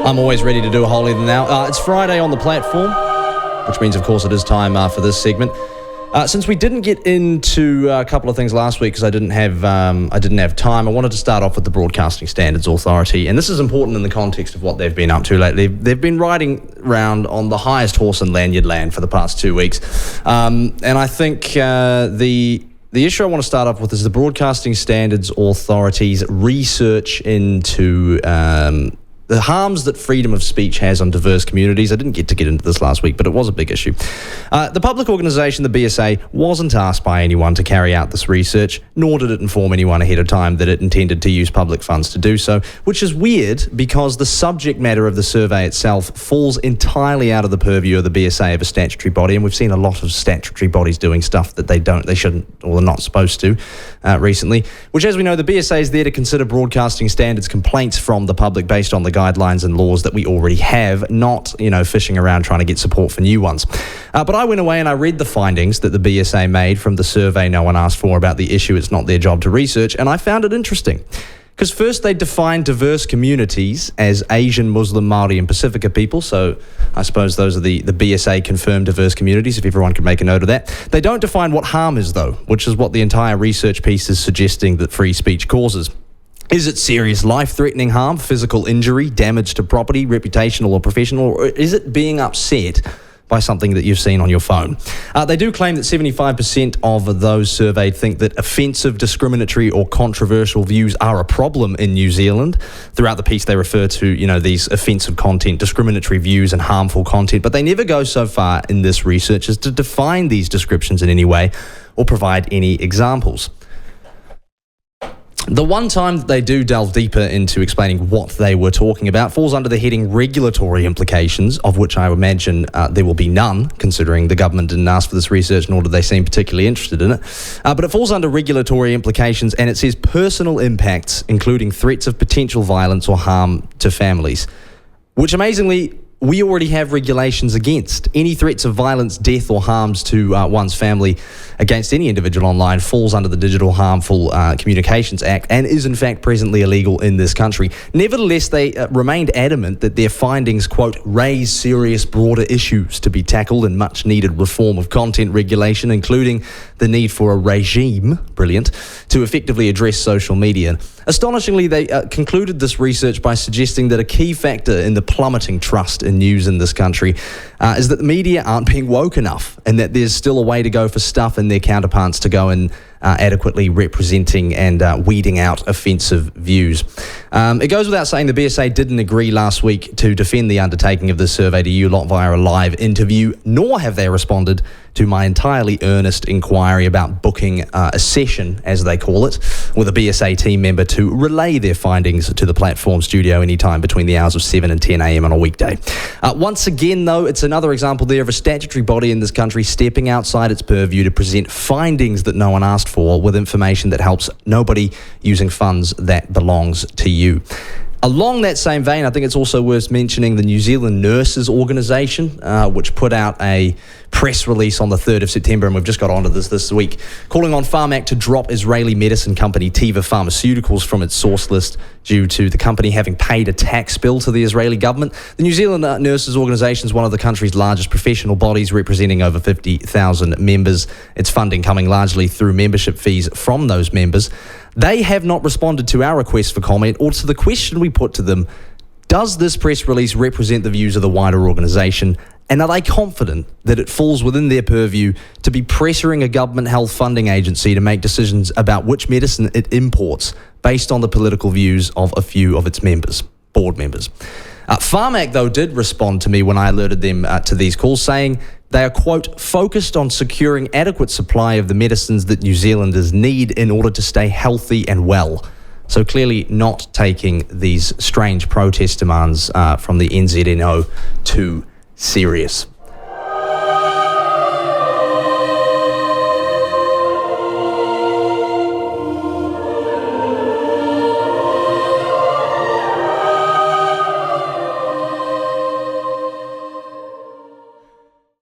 I'm always ready to do a Holier Than Thou. It's Friday on the platform, which means, of course, it is time for this segment. Since we didn't get into a couple of things last week because I didn't have time, I wanted to start off with the Broadcasting Standards Authority, and this is important in the context of what they've been up to lately. They've been riding around on the highest horse in lanyard land for the past 2 weeks, and I think the issue I want to start off with is the Broadcasting Standards Authority's research into the harms that freedom of speech has on diverse communities. I didn't get to get into this last week, but it was a big issue. The public organisation, the BSA, wasn't asked by anyone to carry out this research, nor did it inform anyone ahead of time that it intended to use public funds to do so, which is weird because the subject matter of the survey itself falls entirely out of the purview of the BSA, of a statutory body, and we've seen a lot of statutory bodies doing stuff that they shouldn't, or they're not supposed to recently, which, as we know, the BSA is there to consider broadcasting standards complaints from the public based on the guidelines and laws that we already have, not, fishing around trying to get support for new ones. But I went away and I read the findings that the BSA made from the survey no one asked for about the issue it's not their job to research, and I found it interesting. Because first they defined diverse communities as Asian, Muslim, Māori and Pacifica people, so I suppose those are the BSA confirmed diverse communities, if everyone could make a note of that. They don't define what harm is, though, which is what the entire research piece is suggesting that free speech causes. Is it serious life-threatening harm, physical injury, damage to property, reputational or professional, or is it being upset by something that you've seen on your phone? They do claim that 75% of those surveyed think that offensive, discriminatory or controversial views are a problem in New Zealand. Throughout the piece they refer to, these offensive content, discriminatory views and harmful content, but they never go so far in this research as to define these descriptions in any way or provide any examples. The one time that they do delve deeper into explaining what they were talking about falls under the heading regulatory implications, of which I imagine there will be none, considering the government didn't ask for this research, nor did they seem particularly interested in it. But it falls under regulatory implications, and it says personal impacts, including threats of potential violence or harm to families, which amazingly we already have regulations against. Any threats of violence, death or harms to one's family against any individual online falls under the Digital Harmful Communications Act and is in fact presently illegal in this country. Nevertheless, they remained adamant that their findings, quote, raise serious broader issues to be tackled and much needed reform of content regulation, including the need for a regime, brilliant, to effectively address social media. Astonishingly, they concluded this research by suggesting that a key factor in the plummeting trust in news in this country is that the media aren't being woke enough, and that there's still a way to go for stuff and their counterparts to go in adequately representing and weeding out offensive views. It goes without saying the BSA didn't agree last week to defend the undertaking of this survey to you lot via a live interview, nor have they responded to my entirely earnest inquiry about booking a session, as they call it, with a BSA team member to relay their findings to the platform studio anytime between the hours of 7 and 10 a.m. on a weekday. Once again, though, it's another example there of a statutory body in this country stepping outside its purview to present findings that no one asked for with information that helps nobody using funds that belongs to you. Along that same vein, I think it's also worth mentioning the New Zealand Nurses Organisation, which put out a press release on the 3rd of September, and we've just got onto this week, calling on Pharmac to drop Israeli medicine company Teva Pharmaceuticals from its source list due to the company having paid a tax bill to the Israeli government. The New Zealand Nurses Organisation is one of the country's largest professional bodies, representing over 50,000 members. Its funding coming largely through membership fees from those members. They have not responded to our request for comment or to the question we put to them: does this press release represent the views of the wider organisation? And are they confident that it falls within their purview to be pressuring a government health funding agency to make decisions about which medicine it imports based on the political views of a few of its members, board members? Pharmac, though, did respond to me when I alerted them to these calls, saying they are, quote, focused on securing adequate supply of the medicines that New Zealanders need in order to stay healthy and well. So clearly not taking these strange protest demands from the NZNO too serious.